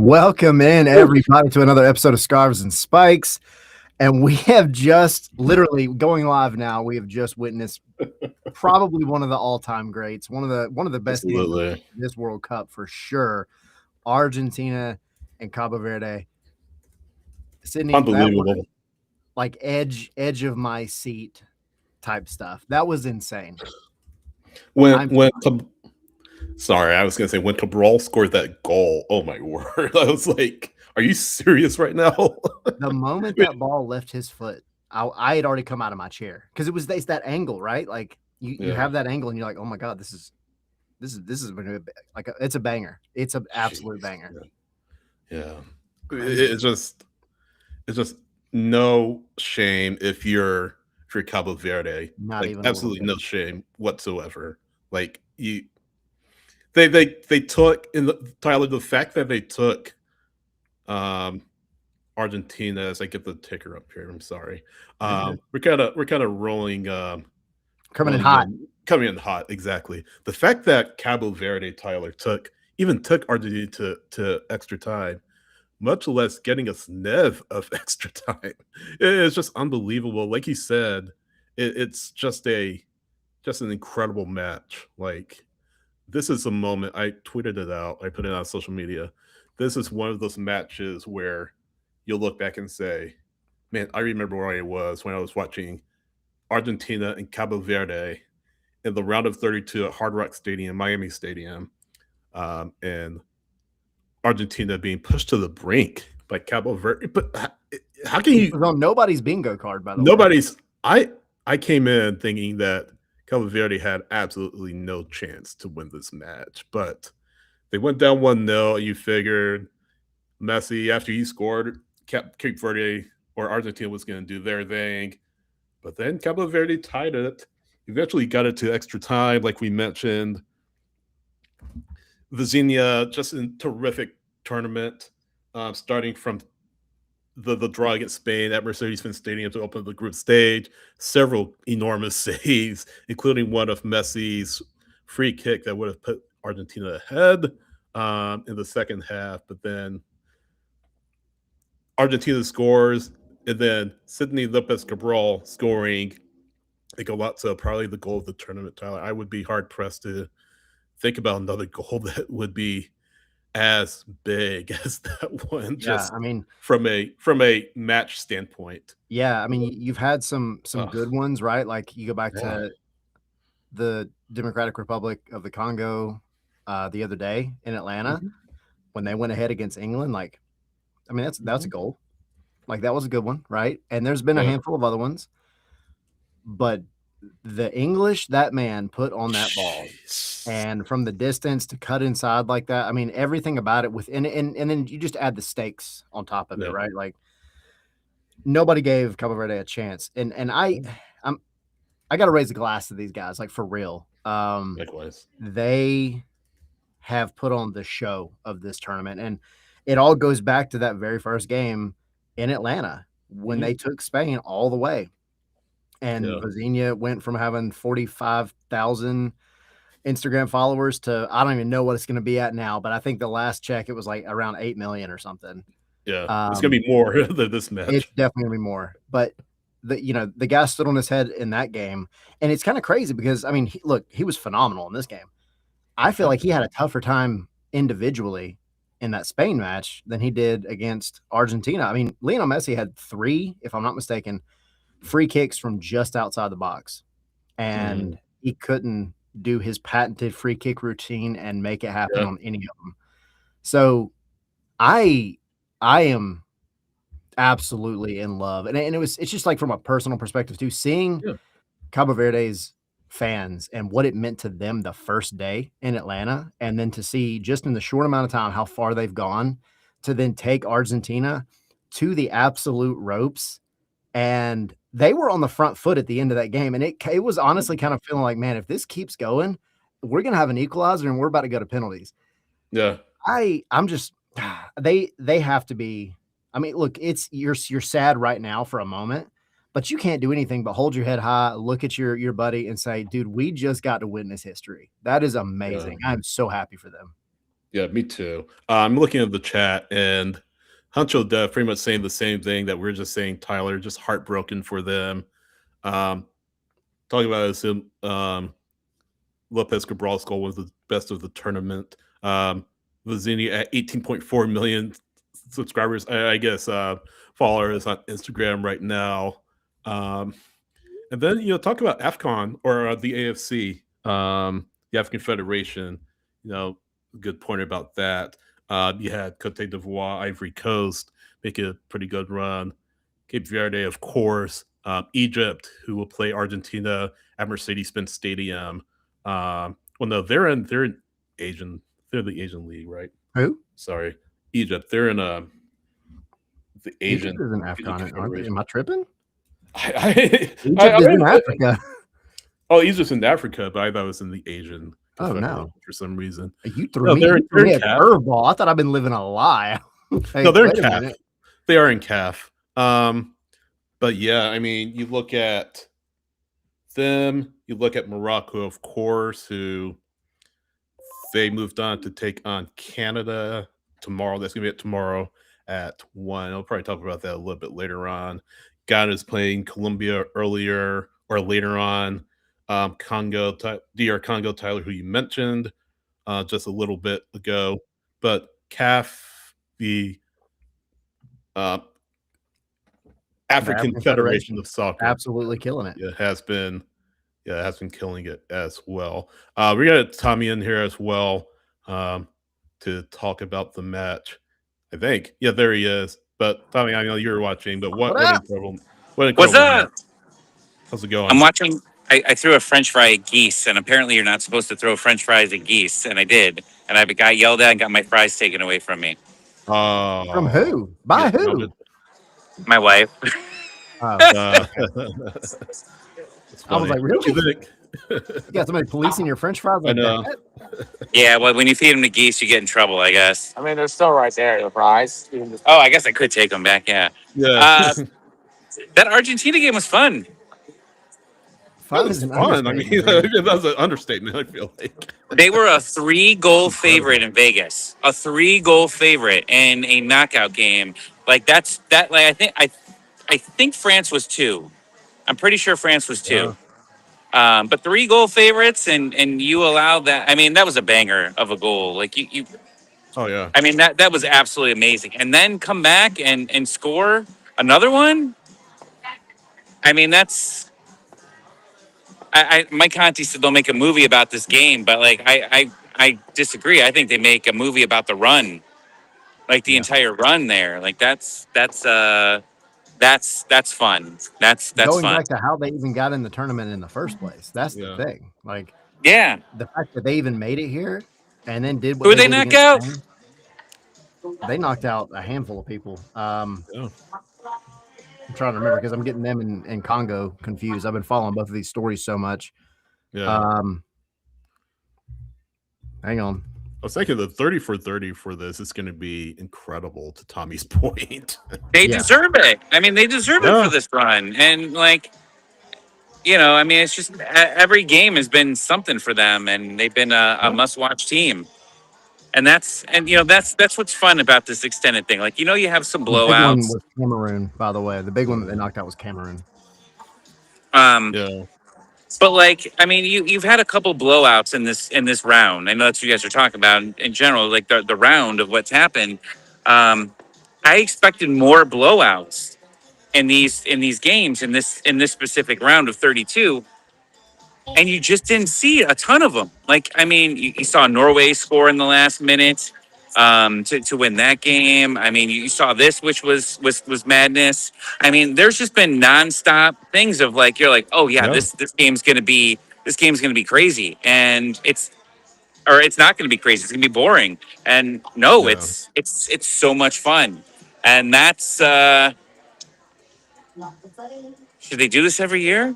Welcome in, everybody, to another episode of Scarves and Spikes. And we have just literally going live now. We have just witnessed probably one of the all-time greats, one of the best games of this World Cup for sure. Argentina and Cabo Verde. Sydney, Unbelievable. that was like edge of my seat type stuff. That was insane. Sorry, I was gonna say when Cabral scored that goal. Oh my word! I was like, "Are you serious right now?" The moment that ball left his foot, I had already come out of my chair because it's that angle, right? Like you have that angle, and you're like, "Oh my god, this is like it's a banger. It's an absolute banger." Yeah, it's just no shame if you're Cabo Verde. Not like even absolutely no shame whatsoever. Like they took Tyler, the fact that they took Argentina, as I get the ticker up here. I'm sorry. We're kind of rolling. Coming in hot. Coming in hot, exactly. The fact that Cabo Verde, Tyler, took Argentina to extra time, much less getting a sniff of extra time. It's just unbelievable. Like you said, it's just an incredible match. Like, this is a moment. I tweeted it out. I put it on social media. This is one of those matches where you'll look back and say, man, I remember where I was when I was watching Argentina and Cabo Verde in the round of 32 at Hard Rock Stadium, Miami Stadium, and Argentina being pushed to the brink by Cabo Verde. But how can you? On nobody's bingo card, by the way. I came in thinking that Cabo Verde had absolutely no chance to win this match, but they went down 1-0. You figured Messi, after he scored, Cape Verde or Argentina was going to do their thing. But then Cabo Verde tied it. Eventually got it to extra time, like we mentioned. Vizinha, just a terrific tournament, starting from the draw against Spain at Mercedes-Benz Stadium to open the group stage. Several enormous saves, including one of Messi's free kick that would have put Argentina ahead in the second half. But then Argentina scores, and then Sidney Lopez Cabral scoring a Golazo, probably the goal of the tournament, Tyler. I would be hard-pressed to think about another goal that would be as big as that one. Just from a match standpoint. Yeah, I mean, you've had some good ones, right? Like you go back to the Democratic Republic of the Congo the other day in Atlanta when they went ahead against England. Like, I mean, that's a goal. Like, that was a good one, right? And there's been a handful of other ones, but the English that man put on that ball, and from the distance to cut inside like that, I mean, everything about it and then you just add the stakes on top of it, right? Like, nobody gave Cabo Verde a chance, and I got to raise a glass to these guys, like, for real. Likewise, they have put on the show of this tournament, and it all goes back to that very first game in Atlanta when they took Spain all the way. And Vizinha went from having 45,000 Instagram followers to, I don't even know what it's going to be at now, but I think the last check, it was like around 8 million or something. Yeah, it's going to be more than this match. It's definitely going to be more. But the guy stood on his head in that game, and it's kind of crazy because, I mean, he was phenomenal in this game. I feel like he had a tougher time individually in that Spain match than he did against Argentina. I mean, Lionel Messi had 3, if I'm not mistaken, free kicks from just outside the box, and he couldn't do his patented free kick routine and make it happen on any of them. So I am absolutely in love, and it's just like from a personal perspective too, seeing Cabo Verde's fans and what it meant to them the first day in Atlanta, and then to see just in the short amount of time how far they've gone to then take Argentina to the absolute ropes. And they were on the front foot at the end of that game. And it was honestly kind of feeling like, man, if this keeps going, we're going to have an equalizer and we're about to go to penalties. Yeah. I'm just, they have to be, I mean, look, you're sad right now for a moment, but you can't do anything but hold your head high, look at your buddy and say, dude, we just got to witness history. That is amazing. I'm so happy for them. Yeah, me too. I'm looking at the chat and Huncho Dev pretty much saying the same thing that we're just saying. Tyler, just heartbroken for them. Um, talking about his Lopez Cabral's goal was the best of the tournament. Vizini at 18.4 million subscribers, I guess, followers on Instagram right now. And then, talk about AFCON or the AFC, the African Federation. Good point about that. You had Cote d'Ivoire, Ivory Coast make a pretty good run. Cape Verde, of course. Egypt, who will play Argentina at Mercedes-Benz Stadium. Well, no, they're in Asian. They're the Asian League, right? Who? Sorry, Egypt. They're in the Asian Egypt is in Afghan, aren't they? Confederation. Am I tripping? I Egypt is in went- Africa. Oh, Egypt's in Africa, but I thought it was in the Asian Oh, no. Confederation for some reason. You threw No, me, they're you threw me in a CAF. curveball. I thought I've been living a lie. Hey, No, they're in wait a CAF. minute. They are in CAF. But yeah, I mean, you look at them. You look at Morocco, of course, who they moved on to take on Canada tomorrow. That's gonna be at tomorrow at 1. I'll probably talk about that a little bit later on. Ghana's playing Colombia earlier or later on. DR Congo, Tyler, who you mentioned just a little bit ago. But CAF, the African Federation of Soccer, absolutely killing it. has been killing it as well. We got Tommy in here as well to talk about the match. I think, yeah, there he is. But Tommy, I know you were watching, but what incredible What's up? match. How's it going? I'm watching. I threw a French fry at geese, and apparently you're not supposed to throw French fries at geese, and I did, and I got yelled at and got my fries taken away from me. From who? By who? My wife. I was like, really? You got somebody policing your French fries like that? Yeah, well, when you feed them to geese, you get in trouble, I guess. I mean, they're still right there, the fries. Oh, I guess I could take them back. Yeah. Yeah. That Argentina game was fun. Fun is fun. I mean, that's an understatement. I feel like they were a 3-goal favorite in Vegas. A 3-goal favorite in a knockout game. Like that. Like I think France was 2. I'm pretty sure France was 2. But 3-goal favorites, and you allow that. I mean, that was a banger of a goal. Like you. Oh yeah. I mean that was absolutely amazing. And then come back and score another one. I mean that's. Mike Conti said they'll make a movie about this game, but like I disagree. I think they make a movie about the run, like the entire run there. Like that's fun. That's going fun. back to how they even got in the tournament in the first place. That's the thing. Like, yeah, the fact that they even made it here and then did what who they knock out. Spain, they knocked out a handful of people. I'm trying to remember because I'm getting them in Congo confused. I've been following both of these stories so much. Yeah. Hang on. I was thinking the 30 for 30 for this is going to be incredible, to Tommy's point. They deserve it. I mean, they deserve it for this run. And like, I mean, it's just every game has been something for them, and they've been a must-watch team. And that's what's fun about this extended thing. Like, you have some blowouts. The big one was Cameroon, by the way. The big one that they knocked out was Cameroon. Yeah. But like, I mean, you've had a couple blowouts in this round. I know that's what you guys are talking about in general, like the round of what's happened. I expected more blowouts in these games in this specific round of 32. And you just didn't see a ton of them. Like, I mean, you saw Norway score in the last minute to win that game. I mean, you saw this, which was madness. I mean, there's just been nonstop things of like, you're like, oh yeah, this game's gonna be crazy, and it's not gonna be crazy. It's gonna be boring. And no, it's so much fun, and that's. Should they do this every year?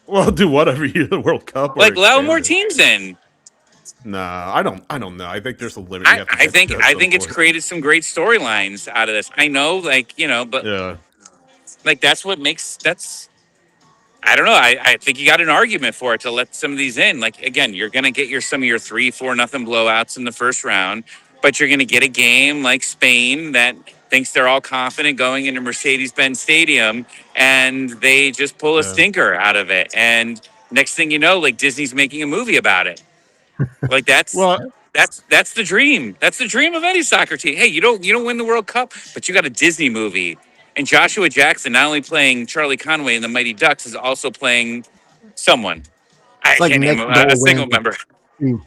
Well, do whatever year the World Cup. Like, allow more teams in. Nah, I don't know. I think there's a limit. I think it's created some great storylines out of this. I know, like, but like that's what makes I don't know. I think you got an argument for it to let some of these in. Like again, you're going to get some of your 3-4-0 blowouts in the first round, but you're going to get a game like Spain that thinks they're all confident going into Mercedes-Benz Stadium, and they just pull a Yeah. stinker out of it. And next thing you know, like Disney's making a movie about it. Like Well, that's the dream. That's the dream of any soccer team. Hey, you don't win the World Cup, but you got a Disney movie. And Joshua Jackson, not only playing Charlie Conway in the Mighty Ducks, is also playing someone. I It's like can't name next a goal single wins. member.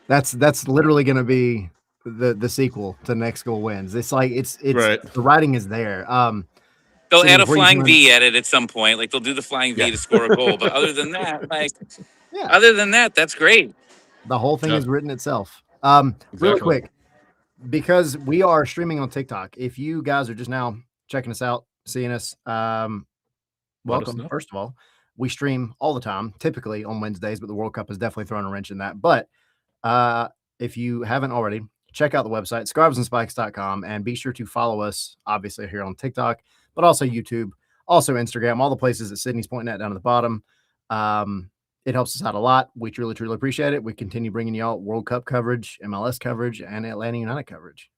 That's literally going to be the sequel to Next Goal Wins. It's like it's right. the writing is there. They'll Sydney, add a before you flying join, V at it at some point. Like they'll do the flying V Yeah. to score a goal. But other than that, yeah, that's great. the whole thing Yeah. is written itself. Really Exactly. quick, because we are streaming on TikTok. If you guys are just now checking us out, seeing us, welcome. know. First of all, we stream all the time, typically on Wednesdays, but the World Cup has definitely thrown a wrench in that. But if you haven't already, check out the website, scarvesandspikes.com, and be sure to follow us, obviously, here on TikTok, but also YouTube, also Instagram, all the places that Sydney's pointing at down at the bottom. It helps us out a lot. We truly, truly appreciate it. We continue bringing y'all World Cup coverage, MLS coverage, and Atlanta United coverage.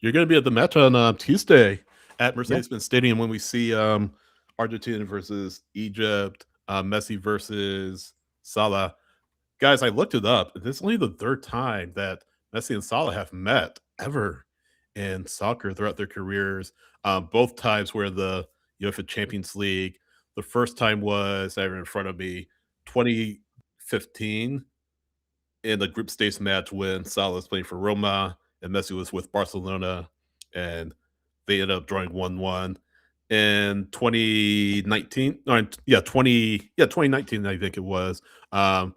You're going to be at the match on Tuesday at Mercedes-Benz Stadium when we see Argentina versus Egypt, Messi versus Salah. Guys, I looked it up. This is only the third time that Messi and Salah have met ever in soccer throughout their careers. Both times were the UEFA Champions League. The first time was, I have it in front of me, 2015 in the group stage match when Salah was playing for Roma and Messi was with Barcelona, and they ended up drawing 1-1. In 2019, 2019, I think it was. Messi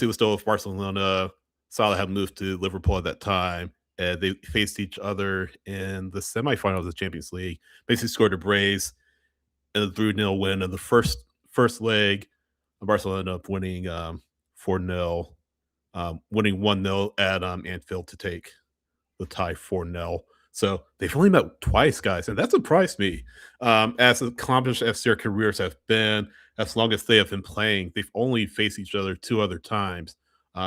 was still with Barcelona. Salah had moved to Liverpool at that time, and they faced each other in the semifinal of the Champions League. Messi scored a brace and a 3-0 win in the first leg. Barcelona ended up winning 4-0, winning 1-0 at Anfield to take the tie 4-0. So they've only met twice, guys, and that surprised me. As accomplished as their careers have been, as long as they have been playing, they've only faced each other 2 other times.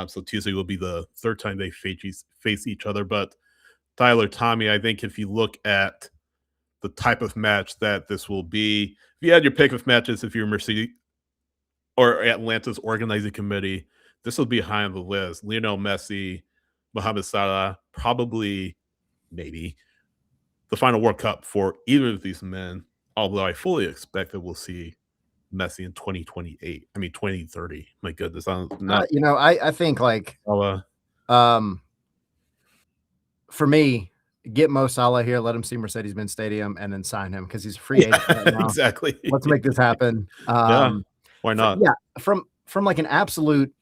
So Tuesday will be the third time they face each other. But Tyler, Tommy, I think if you look at the type of match that this will be, if you had your pick of matches, if you're Mercedes or Atlanta's organizing committee, this will be high on the list. Lionel Messi, Mohamed Salah, probably, maybe, the final World Cup for either of these men, although I fully expect that we'll see Messi in 2028. I mean, 2030. My goodness. I'm not. I think like, for me, get Mo Salah here, let him see Mercedes-Benz Stadium, and then sign him because he's a free agent right now. Exactly. Let's make this happen. Why not? From like an absolute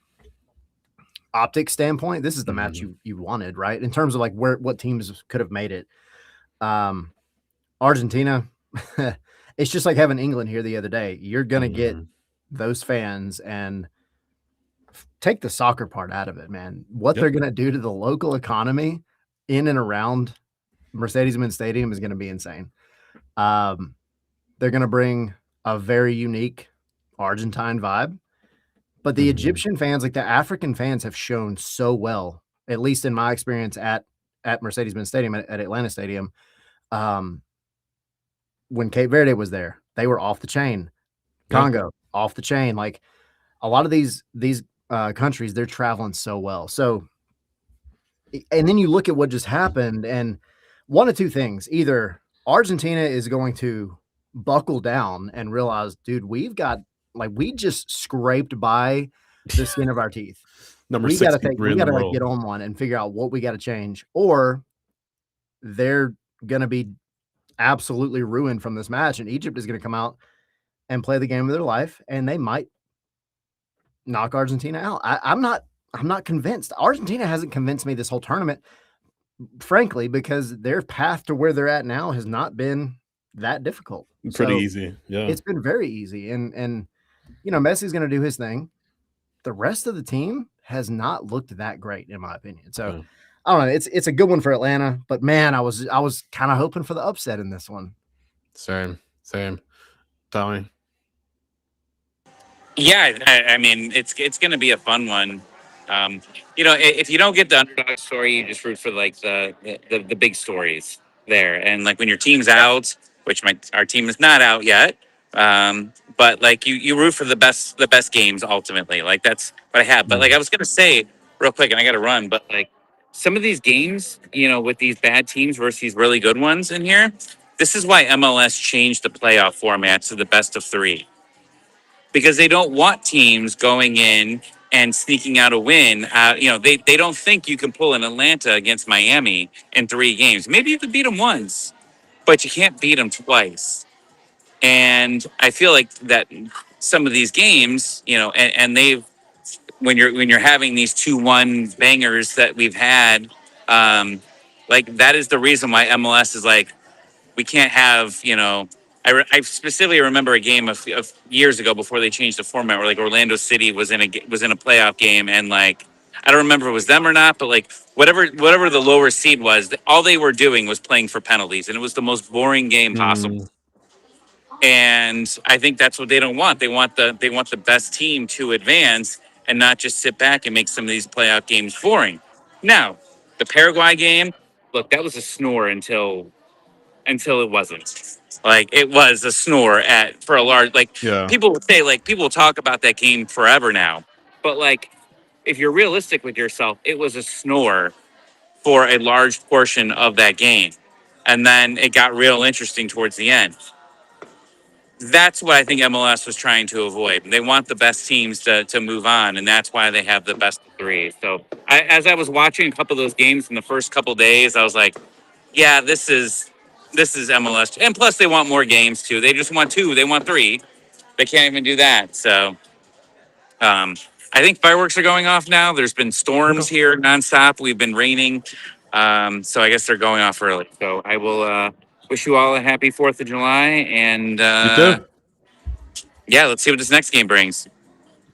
optic standpoint, this is the match you wanted, right? In terms of like what teams could have made it. Argentina, it's just like having England here the other day. You're gonna get those fans and take the soccer part out of it, man. What they're gonna do to the local economy in and around Mercedes-Benz Stadium is gonna be insane. They're gonna bring a very unique Argentine vibe, but the Egyptian fans, like the African fans, have shown so well, at least in my experience at Mercedes-Benz Stadium, at Atlanta Stadium. When Cape Verde was there, they were off the chain. Congo, off the chain. Like a lot of these countries, they're traveling so well. So, and then you look at what just happened, and one of two things: either Argentina is going to buckle down and realize, dude, we just scraped by the skin of our teeth. We got to get on one and figure out what we got to change, or they're going to be absolutely ruined from this match, and Egypt is going to come out and play the game of their life, and they might knock Argentina out. I'm not convinced. Argentina hasn't convinced me this whole tournament, frankly, because their path to where they're at now has not been that difficult. Pretty easy. Yeah. It's been very easy. And Messi's going to do his thing. The rest of the team has not looked that great, in my opinion. So I don't know. It's a good one for Atlanta, but man, I was kind of hoping for the upset in this one. Same. Tommy. Yeah, I mean, it's going to be a fun one. Um, if you don't get the underdog story, you just root for like the big stories there. And like when your team's out, which our team is not out yet, but like you root for the best games ultimately. Like that's what I have. But like I was going to say real quick, and I got to run. But like some of these games, with these bad teams versus these really good ones in here, this is why MLS changed the playoff format to the best of three because they don't want teams going in and sneaking out a win. They don't think you can pull an Atlanta against Miami in 3 games. Maybe you could beat them once, but you can't beat them twice. And I feel like that some of these games, and they've when you're having these 2-1 bangers that we've had, like that is the reason why MLS is like we can't have, I specifically remember a game of years ago before they changed the format where like Orlando City was in a playoff game and like I don't remember if it was them or not, but like whatever the lower seed was, all they were doing was playing for penalties, and it was the most boring game possible. And I think that's what they don't want. They want the best team to advance and not just sit back and make some of these playoff games boring. Now, the Paraguay game, look, that was a snore until it wasn't. Like it was a snore for a large Yeah. people would say people talk about that game forever now. But like if you're realistic with yourself, it was a snore for a large portion of that game. And then it got real interesting towards the end. That's what I think MLS was trying to avoid. They want the best teams to move on, and that's why they have the best of three. So as I was watching a couple of those games in the first couple of days, I was like, yeah, this is MLS, and plus they want more games too. They just want two. They want three. They can't even do that. So I think fireworks are going off now. There's been storms here nonstop. We've been raining, so I guess they're going off early. So I will wish you all a happy 4th of July, and You too. yeah, let's see what this next game brings.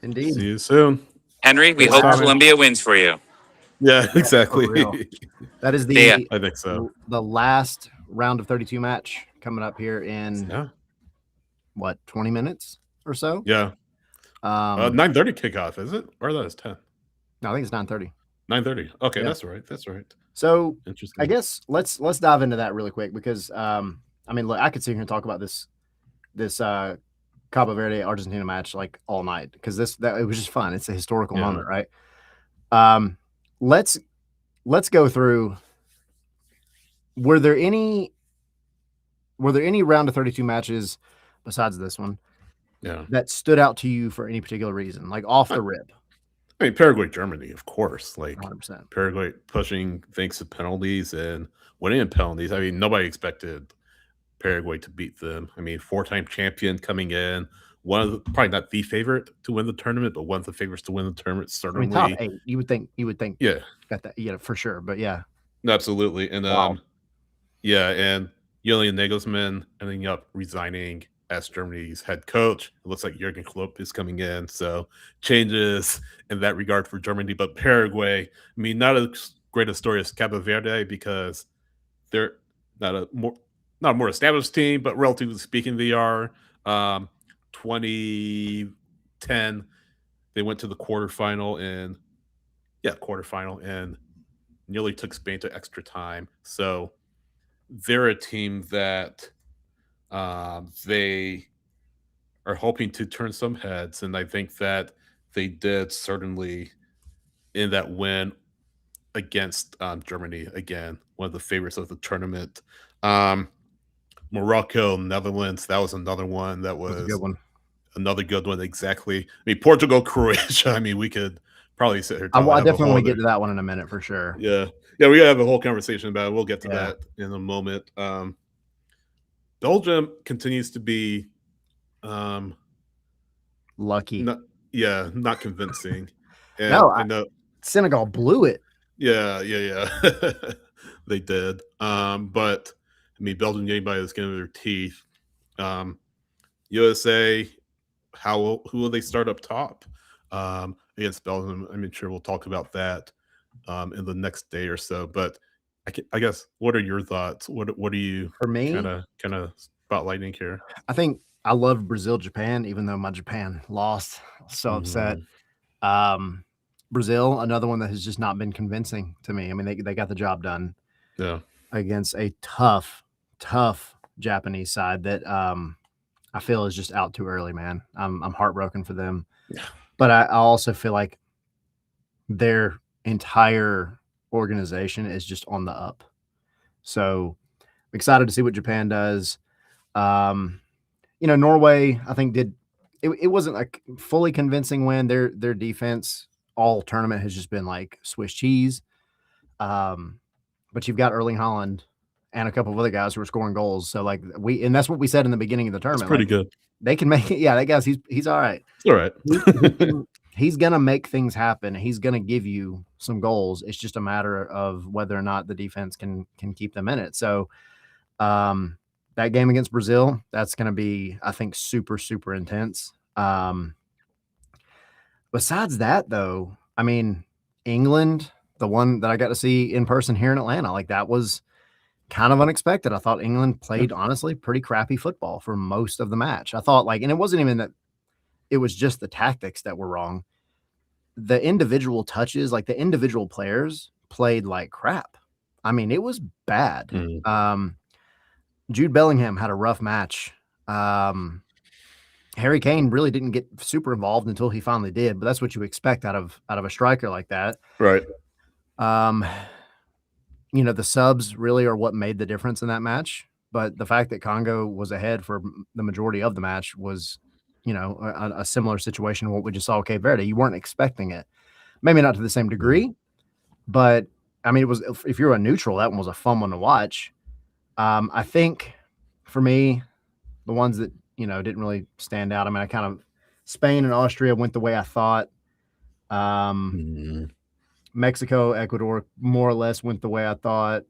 Indeed. See you soon. Henry, we Thanks, hope Tommy. Columbia wins for you. Yeah, For exactly. real. That is Yeah. the I think so. the last round of 32 match coming up here in Yeah. what 20 minutes or so. Yeah. 9:30 kickoff, is it? Or that is 10. No, I think it's 9:30. 9:30. Okay, Yeah. that's right. That's right. So Interesting. I guess let's dive into that really quick because I mean, look, I could sit here and talk about this Cabo Verde Argentina match like all night because it was just fun. It's a historical moment, right? Let's go through. Were there any round of 32 matches besides this one that stood out to you for any particular reason, like off the rip? I mean, Paraguay, Germany, of course. Like 100%. Paraguay pushing thanks to penalties and winning in penalties. I mean, nobody expected Paraguay to beat them. I mean, 4-time champion coming in, probably not the favorite to win the tournament, but one of the favorites to win the tournament. I Certainly, mean, top 8. You would think. Yeah, got that. Yeah, for sure. But yeah, absolutely. And wow. yeah, and Julian Nagelsmann ending up resigning as Germany's head coach. It looks like Jurgen Klopp is coming in, so changes in that regard for Germany. But Paraguay, I mean, not as great a story as Cabo Verde because they're not a more established team, but relatively speaking, they are. 2010, they went to the quarterfinal and nearly took Spain to extra time. So they're a team that they are hoping to turn some heads, and I think that they did certainly in that win against Germany, again, one of the favorites of the tournament. Morocco, Netherlands, that was another one that was a good one. Another good one, exactly. I mean, Portugal, Croatia. I mean, we could probably sit here. I definitely want to get to that one in a minute for sure. Yeah, we gotta have a whole conversation about it. We'll get to that in a moment. Belgium continues to be lucky. Not convincing. And no, I know Senegal blew it. Yeah. They did. But I mean, Belgium getting by the skin of their teeth. USA, who will they start up top against Belgium? I mean, sure, we'll talk about that in the next day or so. But I guess, what are your thoughts? What are you for me kind of spotlighting here? I think I loved Brazil Japan, even though my Japan lost. So upset. Um, Brazil, another one that has just not been convincing to me. I mean, they got the job done Yeah. against a tough Japanese side that I feel is just out too early, man. I'm heartbroken for them. Yeah. But I also feel like their entire organization is just on the up. So I'm excited to see what Japan does. Norway, I think it wasn't a fully convincing win. Their defense all tournament has just been like Swiss cheese. But you've got Erling Haaland and a couple of other guys who are scoring goals. So and that's what we said in the beginning of the That's tournament. pretty Like, good. they can make it. Yeah, that guy's he's all right. All right. He's gonna make things happen. He's gonna give you some goals. It's just a matter of whether or not the defense can keep them in it. So that game against Brazil, that's gonna be, I think, super, super intense. Besides that, though, I mean, England, the one that I got to see in person here in Atlanta, like that was kind of unexpected. I thought England played honestly pretty crappy football for most of the match. I thought and it wasn't even that it was just the tactics that were wrong. The individual touches, like the individual players played like crap. I mean, it was bad. Jude Bellingham had a rough match. Harry Kane really didn't get super involved until he finally did, but that's what you expect out of a striker like that. Right. The subs really are what made the difference in that match. But the fact that Congo was ahead for the majority of the match was, a similar situation to what we just saw with Cape Verde. You weren't expecting it. Maybe not to the same degree, but I mean, it was, if you're a neutral, that one was a fun one to watch. I think for me, the ones that, didn't really stand out. I mean, Spain and Austria went the way I thought. Mexico, Ecuador, more or less went the way I thought.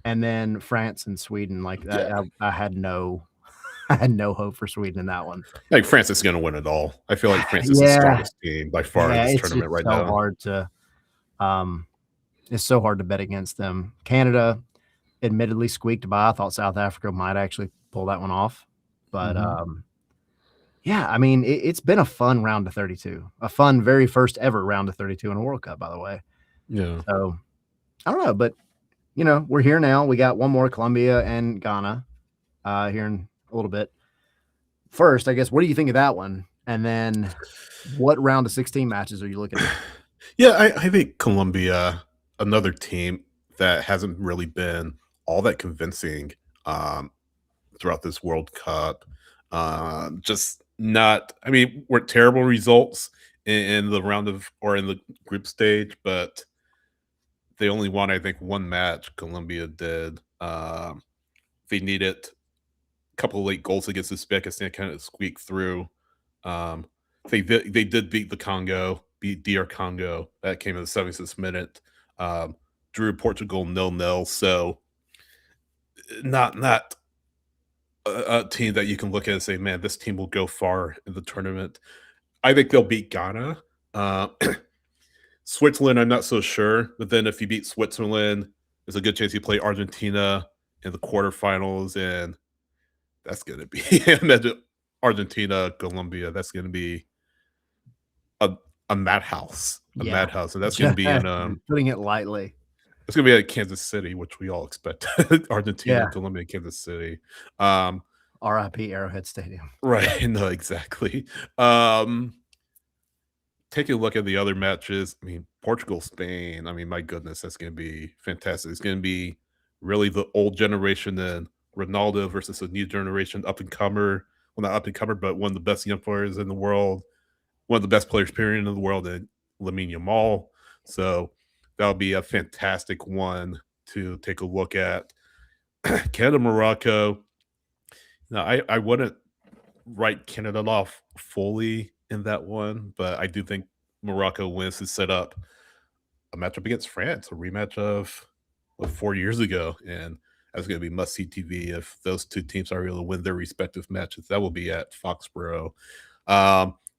And then France and Sweden, I had no hope for Sweden in that one. Like France is going to win it all. I feel like France is the strongest team by far in this tournament right now. It's so hard to bet against them. Canada, admittedly squeaked by. I thought South Africa might actually pull that one off. But I mean, it's been a fun round of 32, a fun, very first ever round of 32 in a World Cup, by the way. Yeah. So I don't know, but we're here now. We got one more, Colombia and Ghana, here in a little bit. First, I guess, what do you think of that one? And then what round of 16 matches are you looking at? Yeah, I think Colombia, another team that hasn't really been all that convincing throughout this World Cup. Just not, I mean, weren't terrible results in the round of, or in the group stage, but they only won, I think, one match. Colombia did. They needed a couple of late goals against Uzbekistan, kind of squeak through. They did beat the Congo, beat DR Congo. That came in the 76th minute. Drew Portugal 0-0. So not a team that you can look at and say, man, this team will go far in the tournament. I think they'll beat Ghana. Switzerland, I'm not so sure. But then if you beat Switzerland, there's a good chance you play Argentina in the quarterfinals, and that's going to be imagine Argentina, Colombia. That's going to be a madhouse, madhouse, and that's going to be in putting it lightly. It's going to be at Kansas City, which we all expect. Argentina, Colombia, Kansas City. RIP Arrowhead Stadium. Right. No, exactly. Take a look at the other matches. I mean, Portugal, Spain. I mean, my goodness, that's going to be fantastic. It's going to be really the old generation and Ronaldo versus a new generation up and comer. Well, not up and comer, but one of the best young players in the world. One of the best players, period, in the world, and Lamine Yamal. So that'll be a fantastic one to take a look at. Canada, Morocco. Now, I wouldn't write Canada off fully in that one, but I do think Morocco wins to set up a matchup against France, a rematch of 4 years ago, and that's going to be must-see TV if those two teams are able to win their respective matches. That will be at Foxborough.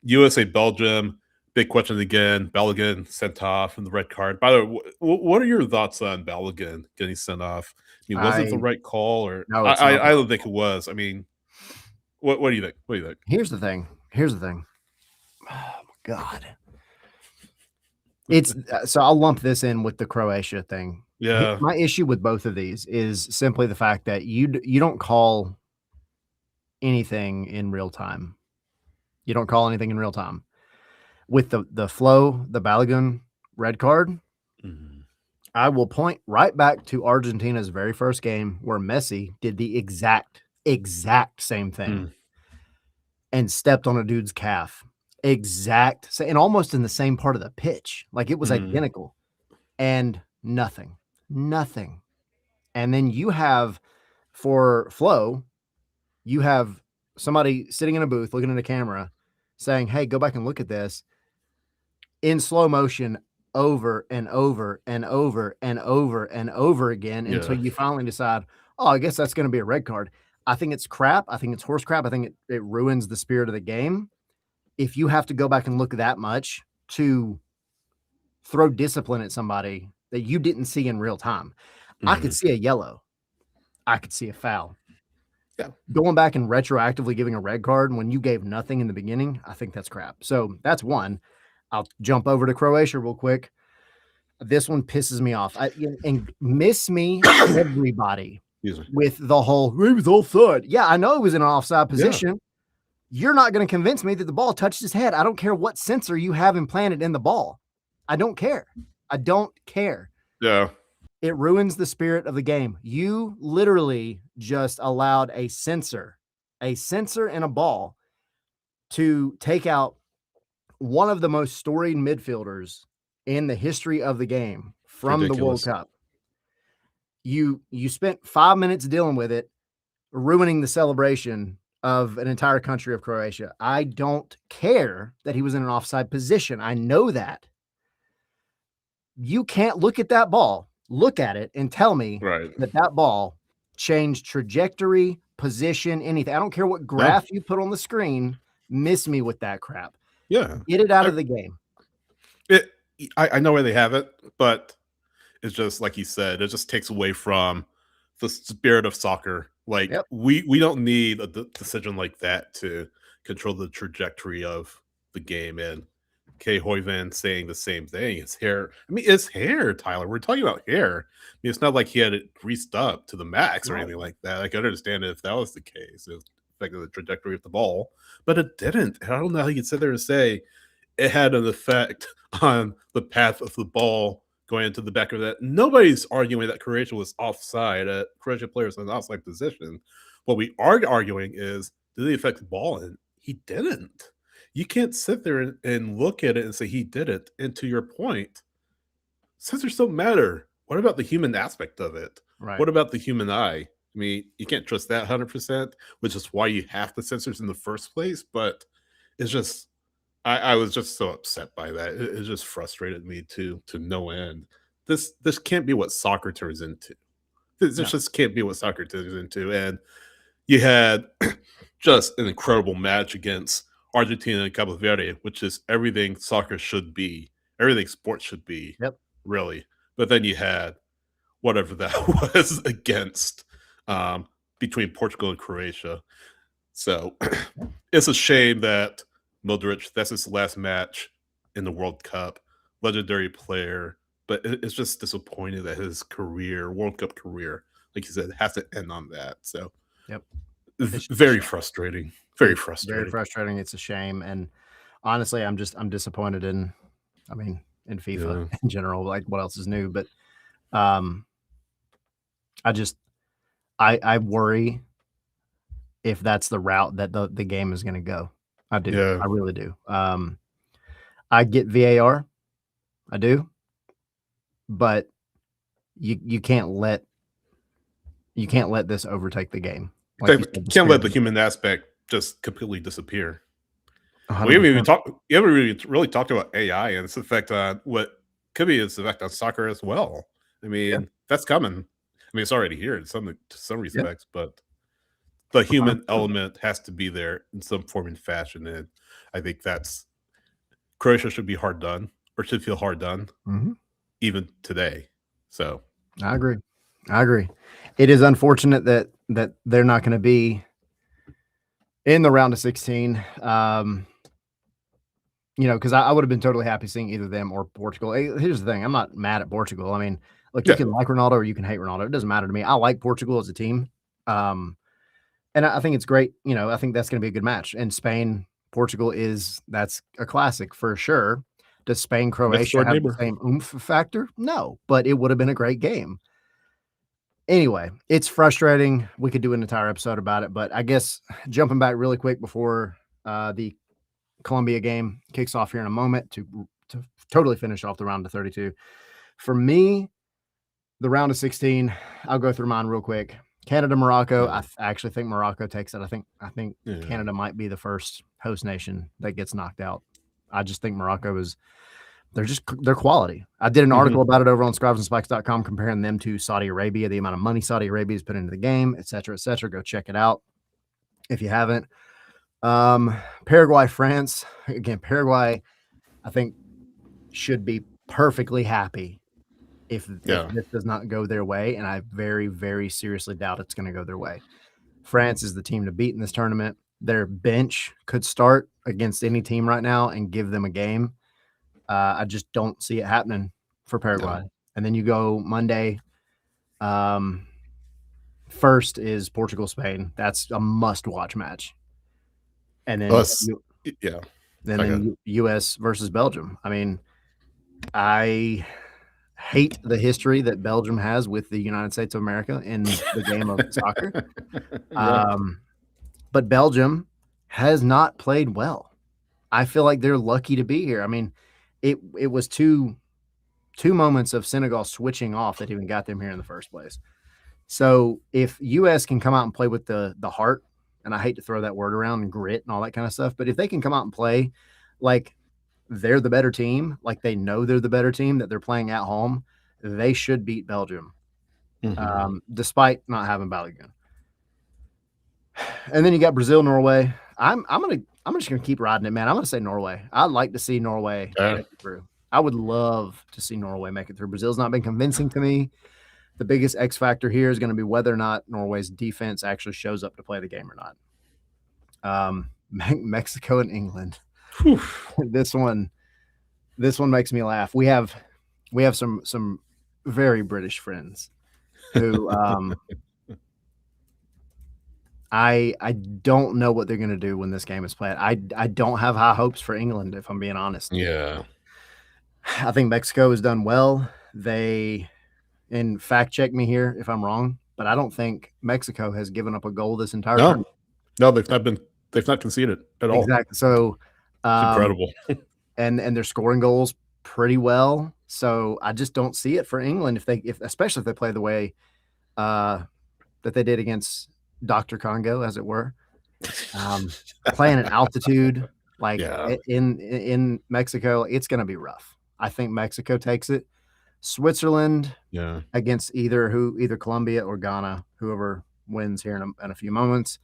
USA, Belgium. Big question again. Balogun sent off in the red card. By the way, what are your thoughts on Balogun getting sent off? I mean, was it the right call? Or No, I don't think it was. I mean, What do you think? What do you think? Here's the thing. Oh my God. It's so I'll lump this in with the Croatia thing. Yeah. My issue with both of these is simply the fact that you don't call anything in real time. You don't call anything in real time. With the the Balogun red card, Mhm. I will point right back to Argentina's very first game where Messi did the exact same thing Mm. and stepped on a dude's calf. And almost in the same part of the pitch. Like it was identical. And nothing. And then you have for Flo, you have somebody sitting in a booth looking at a camera saying, "Hey, go back and look at this." In slow motion over and over and over and over and over again until Yeah. you finally decide, oh, I guess that's going to be a red card. I think it's crap. I think it's horse crap. I think it ruins the spirit of the game. If you have to go back and look that much to throw discipline at somebody that you didn't see in real time, I could see a yellow. I could see a foul. Yeah. Going back and retroactively giving a red card when you gave nothing in the beginning, I think that's crap. So that's one. I'll jump over to Croatia real quick. This one pisses me off. And miss me everybody with the whole, it was offside. Yeah, I know it was in an offside position. You're not going to convince me that the ball touched his head. I don't care what sensor you have implanted in the ball. I don't care. Yeah. It ruins the spirit of the game. You literally just allowed a sensor in a ball to take out one of the most storied midfielders in the history of the game from the World Cup. You spent 5 minutes dealing with it, ruining the celebration of an entire country of Croatia. I don't care that he was in an offside position. I know that. You can't look at that ball, look at it, and tell me that ball changed trajectory, position, anything. I don't care what graph you put on the screen. Miss me with that crap. Yeah. Get it out of the game. I know where they have it, but it's just like you said, it just takes away from the spirit of soccer. Like we don't need a decision like that to control the trajectory of the game. And Kay Hoyven saying the same thing. His hair. I mean, it's hair, Tyler. We're talking about hair. I mean, it's not like he had it greased up to the max or anything like that. I could understand it if that was the case. It affected the trajectory of the ball, but it didn't. And I don't know how you can sit there and say it had an effect on the path of the ball going into the back of that. Nobody's arguing that Croatia was offside. Croatia players in an offside position. What we are arguing is, did he affect the ball? And he didn't. You can't sit there and look at it and say he did it. And to your point, sensors don't matter. What about the human aspect of it? Right. What about the human eye? I mean, you can't trust that 100%, which is why you have the sensors in the first place. But it's just, I was just so upset by that. It just frustrated me to no end. This can't be what soccer turns into. This just can't be what soccer turns into. And you had just an incredible match against Argentina and Cabo Verde, which is everything soccer should be, everything sports should be, really. But then you had whatever that was against between Portugal and Croatia. So it's a shame that Modric, that's his last match in the World Cup, legendary player, but it's just disappointing that his career, World Cup career, like you said, has to end on that. So very frustrating. Very frustrating. Very frustrating. It's a shame. And honestly, I'm disappointed in FIFA in general. Like, what else is new? But I worry if that's the route that the game is going to go. I do. Yeah. I really do. I get VAR. I do. But you can't let this overtake the game. Like you can't let the human aspect just completely disappear. 100%. We haven't really talked about AI and its effect on what could be its effect on soccer as well. I mean, that's coming. I mean, it's already here in some respects, but the human element has to be there in some form and fashion. And I think that's Croatia should be hard done, or should feel hard done, even today. So I agree. It is unfortunate that they're not going to be in the round of 16. Because I would have been totally happy seeing either them or Portugal. Here's the thing: I'm not mad at Portugal. I mean, look, you Yeah, can like Ronaldo or you can hate Ronaldo. It doesn't matter to me. I like Portugal as a team, and I think it's great. I think that's going to be a good match. And Spain, Portugal that's a classic for sure. Does Spain, next Croatia door have the neighbor. same oomph factor? No, but it would have been a great game. Anyway, it's frustrating. We could do an entire episode about it, but I guess jumping back really quick before the Colombia game kicks off here in a moment to totally finish off the round of 32. For me, the round of 16, I'll go through mine real quick. Canada, Morocco. Yeah. I actually think Morocco takes it. I think Yeah. Canada might be the first host nation that gets knocked out. I just think Morocco they're quality. I did an article about it over on scribesandspikes.com comparing them to Saudi Arabia, the amount of money Saudi Arabia has put into the game, et cetera, et cetera. Go check it out if you haven't. Paraguay, France. Again, Paraguay, I think, should be perfectly happy if Yeah. this does not go their way, and I very, very seriously doubt it's going to go their way. France is the team to beat in this tournament. Their bench could start against any team right now and give them a game. I just don't see it happening for Paraguay. No. And then you go Monday. First is Portugal, Spain. That's a must-watch match. And then Us. Yeah. Okay. U.S. versus Belgium. I mean, I hate the history that Belgium has with the United States of America in the game of soccer. Yeah. But Belgium has not played well. I feel like they're lucky to be here. I mean, it was two moments of Senegal switching off that even got them here in the first place. So if US can come out and play with the heart, and I hate to throw that word around, and grit and all that kind of stuff, but if they can come out and play like they're the better team, like they know they're the better team, that they're playing at home, they should beat Belgium, despite not having Balogun. And then you got Brazil, Norway. I'm just gonna keep riding it, man. I'm gonna say Norway. I'd like to see Norway make it through. I would love to see Norway make it through. Brazil's not been convincing to me. The biggest X factor here is going to be whether or not Norway's defense actually shows up to play the game or not. Mexico and England. This one makes me laugh. We have some very British friends who I don't know what they're going to do when this game is played. I don't have high hopes for England, if I'm being honest. Yeah. I think Mexico has done well. And fact check me here if I'm wrong, but I don't think Mexico has given up a goal this entire tournament. No, they've not conceded at all. Exactly. So it's incredible. and they're scoring goals pretty well. So I just don't see it for England especially if they play the way that they did against Dr. Congo, as it were. Playing at altitude in Mexico, it's going to be rough. I think Mexico takes it. Switzerland against either Colombia or Ghana, whoever wins here in a few moments.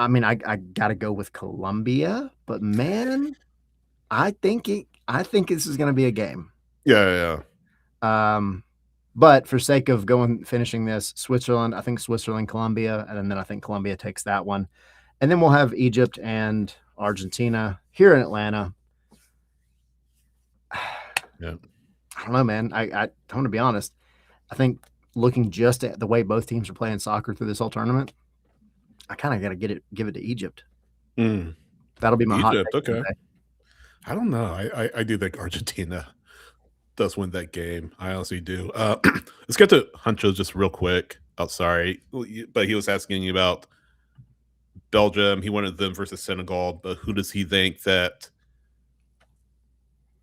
I mean, I got to go with Colombia, but man, I think this is going to be a game. Yeah. But for sake of finishing this, Switzerland, I think Switzerland, Colombia, and then I think Colombia takes that one. And then we'll have Egypt and Argentina here in Atlanta. Yeah. I don't know, man. I'm going to be honest. I think looking just at the way both teams are playing soccer through this whole tournament, I kind of got to give it to Egypt. That'll be my Egypt. hot take. Okay. I don't know. I do think Argentina does win that game. I honestly do. Let's get to Huncho just real quick. Oh, sorry, but he was asking about Belgium. He wanted them versus Senegal, but who does he think that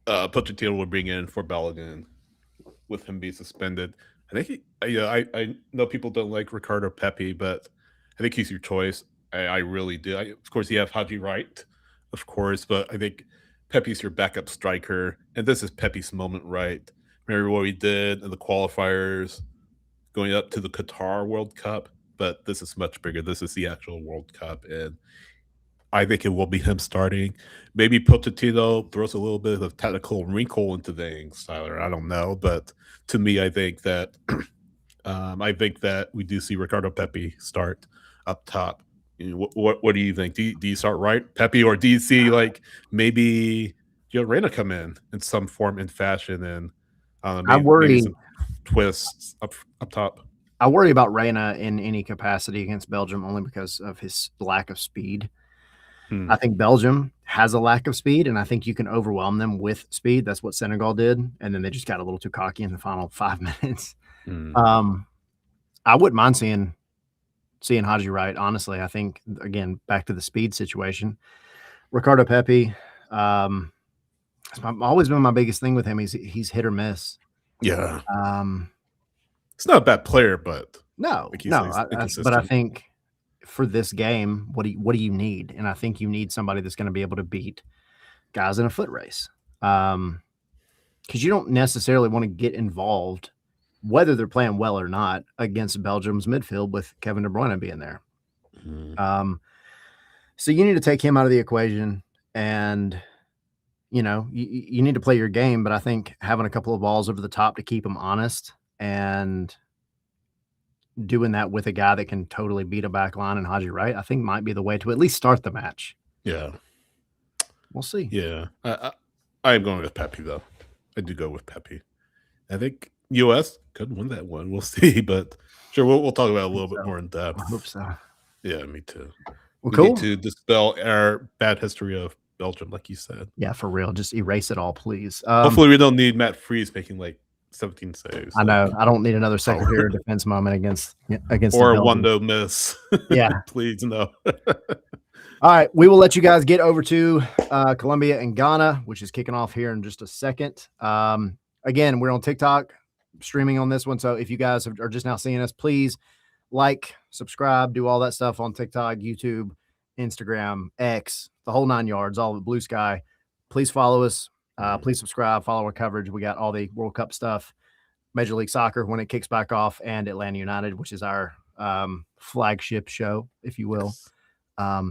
Pochettino will bring in for Balogun with him being suspended? I think I know people don't like Ricardo Pepi, but I think he's your choice. I really do. Of course, you have Haji Wright, of course, but I think Pepe's your backup striker, and this is Pepe's moment, right? Remember what he did in the qualifiers going up to the Qatar World Cup, but this is much bigger. This is the actual World Cup, and I think it will be him starting. Maybe Pochettino throws a little bit of technical wrinkle into things, Tyler. I don't know, but to me, I think that we do see Ricardo Pepi start up top. What do you think? Do you start right, Pepe, or do you see like maybe Reina come in some form and fashion, and I maybe worry. some twists up top? I worry about Reyna in any capacity against Belgium only because of his lack of speed. I think Belgium has a lack of speed, and I think you can overwhelm them with speed. That's what Senegal did, and then they just got a little too cocky in the final 5 minutes. I wouldn't mind seeing Haji Wright. Honestly, I think again back to the speed situation. Ricardo Pepi, it's always been my biggest thing with him. He's hit or miss. Yeah. It's not a bad player, but no, like you no. say, But I think for this game, what do you need? And I think you need somebody that's going to be able to beat guys in a foot race. Because you don't necessarily want to get involved, whether they're playing well or not, against Belgium's midfield with Kevin De Bruyne being there. So you need to take him out of the equation, and you need to play your game. But I think having a couple of balls over the top to keep him honest, and doing that with a guy that can totally beat a back line and Haji Wright, I think might be the way to at least start the match. Yeah. We'll see. Yeah. I'm going with Pepe, though. I do go with Pepe. I think U.S. could win that one. We'll see, but sure, we'll talk about it a little bit more in depth. I hope so. Yeah, me too. Well, we cool. need to dispel our bad history of Belgium, like you said. Yeah, for real. Just erase it all, please. Hopefully we don't need Matt Freese making like 17 saves. I know. I don't need another Secretary of Defense moment against or a one-no miss. Yeah. Please, no. All right. We will let you guys get over to Colombia and Ghana, which is kicking off here in just a second. Again, we're on TikTok streaming on this one. So if you guys are just now seeing us, please like, subscribe, do all that stuff on TikTok, YouTube, Instagram, X, the whole 9 yards, all of Blue Sky. Please follow us. Please subscribe, follow our coverage. We got all the World Cup stuff, Major League Soccer when it kicks back off, and Atlanta United, which is our flagship show, if you will. Yes.